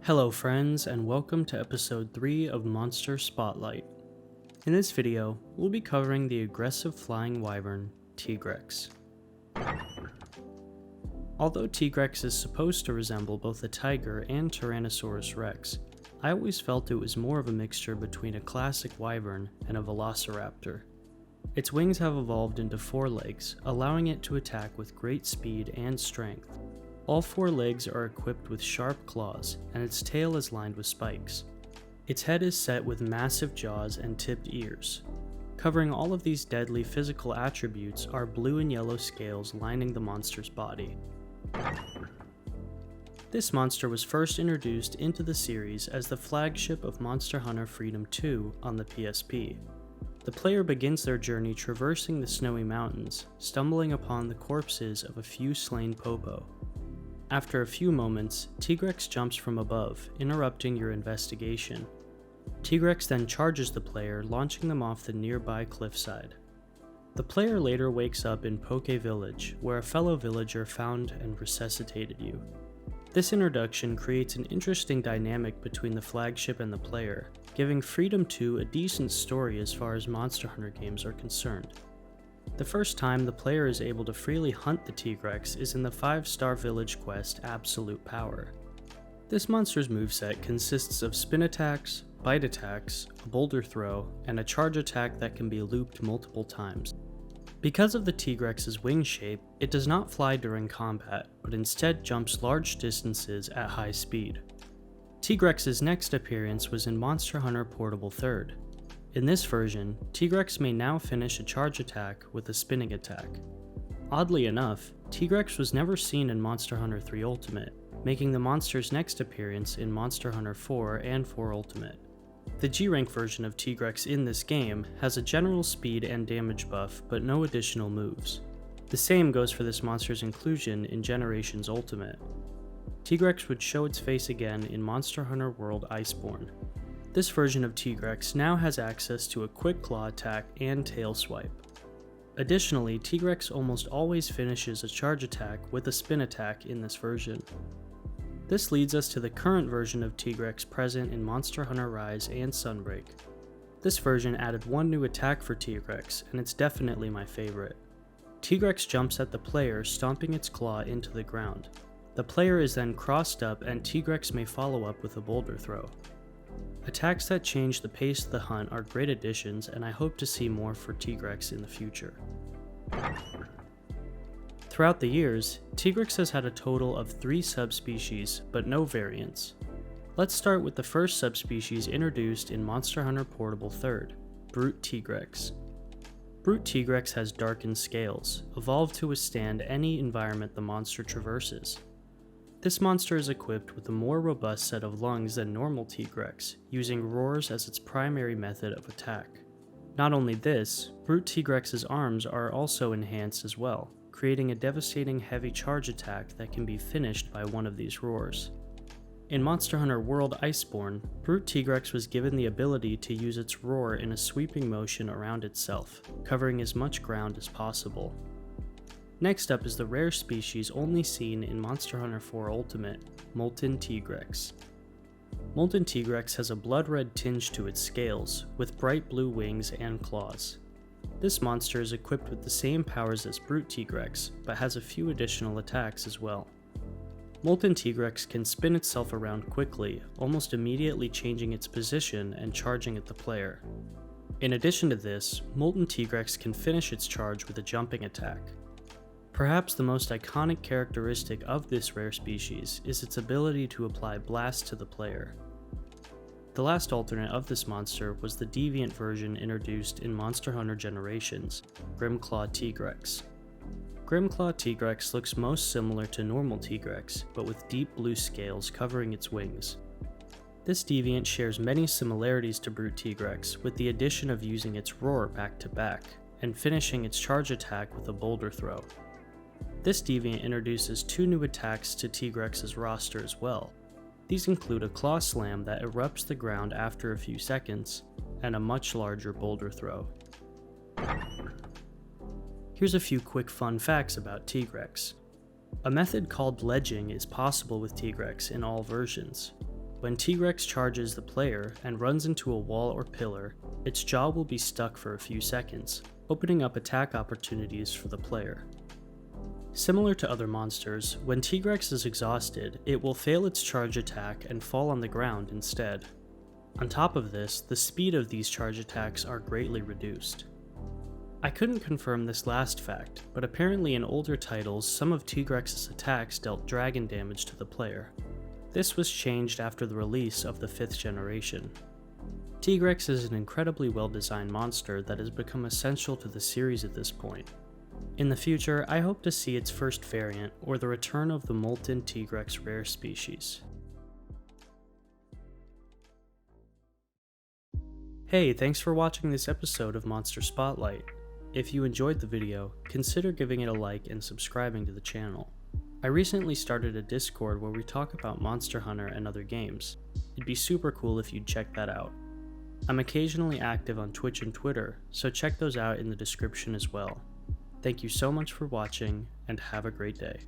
Hello friends, and welcome to episode 3 of Monster Spotlight. In this video, we'll be covering the aggressive flying wyvern, Tigrex. Although Tigrex is supposed to resemble both a tiger and Tyrannosaurus rex, I always felt it was more of a mixture between a classic wyvern and a velociraptor. Its wings have evolved into 4 legs, allowing it to attack with great speed and strength. All 4 legs are equipped with sharp claws, and its tail is lined with spikes. Its head is set with massive jaws and tipped ears. Covering all of these deadly physical attributes are blue and yellow scales lining the monster's body. This monster was first introduced into the series as the flagship of Monster Hunter Freedom 2 on the PSP. The player begins their journey traversing the snowy mountains, stumbling upon the corpses of a few slain popo. After a few moments, Tigrex jumps from above, interrupting your investigation. Tigrex then charges the player, launching them off the nearby cliffside. The player later wakes up in Poke Village, where a fellow villager found and resuscitated you. This introduction creates an interesting dynamic between the flagship and the player, giving Freedom 2 a decent story as far as Monster Hunter games are concerned. The first time the player is able to freely hunt the Tigrex is in the 5-star village quest Absolute Power. This monster's moveset consists of spin attacks, bite attacks, a boulder throw, and a charge attack that can be looped multiple times. Because of the Tigrex's wing shape, it does not fly during combat, but instead jumps large distances at high speed. Tigrex's next appearance was in Monster Hunter Portable 3rd. In this version, Tigrex may now finish a charge attack with a spinning attack. Oddly enough, Tigrex was never seen in Monster Hunter 3 Ultimate, making the monster's next appearance in Monster Hunter 4 and 4 Ultimate. The G-Rank version of Tigrex in this game has a general speed and damage buff, but no additional moves. The same goes for this monster's inclusion in Generations Ultimate. Tigrex would show its face again in Monster Hunter World Iceborne. This version of Tigrex now has access to a quick claw attack and tail swipe. Additionally, Tigrex almost always finishes a charge attack with a spin attack in this version. This leads us to the current version of Tigrex present in Monster Hunter Rise and Sunbreak. This version added one new attack for Tigrex, and it's definitely my favorite. Tigrex jumps at the player, stomping its claw into the ground. The player is then crossed up, and Tigrex may follow up with a boulder throw. Attacks that change the pace of the hunt are great additions, and I hope to see more for Tigrex in the future. Throughout the years, Tigrex has had a total of 3 subspecies, but no variants. Let's start with the first subspecies introduced in Monster Hunter Portable 3rd, Brute Tigrex. Brute Tigrex has darkened scales, evolved to withstand any environment the monster traverses. This monster is equipped with a more robust set of lungs than normal Tigrex, using roars as its primary method of attack. Not only this, Brute Tigrex's arms are also enhanced as well, creating a devastating heavy charge attack that can be finished by one of these roars. In Monster Hunter World Iceborne, Brute Tigrex was given the ability to use its roar in a sweeping motion around itself, covering as much ground as possible. Next up is the rare species only seen in Monster Hunter 4 Ultimate, Molten Tigrex. Molten Tigrex has a blood red tinge to its scales, with bright blue wings and claws. This monster is equipped with the same powers as Brute Tigrex, but has a few additional attacks as well. Molten Tigrex can spin itself around quickly, almost immediately changing its position and charging at the player. In addition to this, Molten Tigrex can finish its charge with a jumping attack. Perhaps the most iconic characteristic of this rare species is its ability to apply blast to the player. The last alternate of this monster was the deviant version introduced in Monster Hunter Generations, Grimclaw Tigrex. Grimclaw Tigrex looks most similar to normal Tigrex, but with deep blue scales covering its wings. This deviant shares many similarities to Brute Tigrex, with the addition of using its roar back to back, and finishing its charge attack with a boulder throw. This deviant introduces 2 new attacks to Tigrex's roster as well. These include a claw slam that erupts the ground after a few seconds, and a much larger boulder throw. Here's a few quick fun facts about Tigrex. A method called ledging is possible with Tigrex in all versions. When Tigrex charges the player and runs into a wall or pillar, its jaw will be stuck for a few seconds, opening up attack opportunities for the player. Similar to other monsters, when Tigrex is exhausted, it will fail its charge attack and fall on the ground instead. On top of this, the speed of these charge attacks are greatly reduced. I couldn't confirm this last fact, but apparently in older titles, some of Tigrex's attacks dealt dragon damage to the player. This was changed after the release of the 5th generation. Tigrex is an incredibly well-designed monster that has become essential to the series at this point. In the future, I hope to see its first variant, or the return of the Molten Tigrex rare species. Hey, thanks for watching this episode of Monster Spotlight. If you enjoyed the video, consider giving it a like and subscribing to the channel. I recently started a Discord where we talk about Monster Hunter and other games. It'd be super cool if you'd check that out. I'm occasionally active on Twitch and Twitter, so check those out in the description as well. Thank you so much for watching, and have a great day.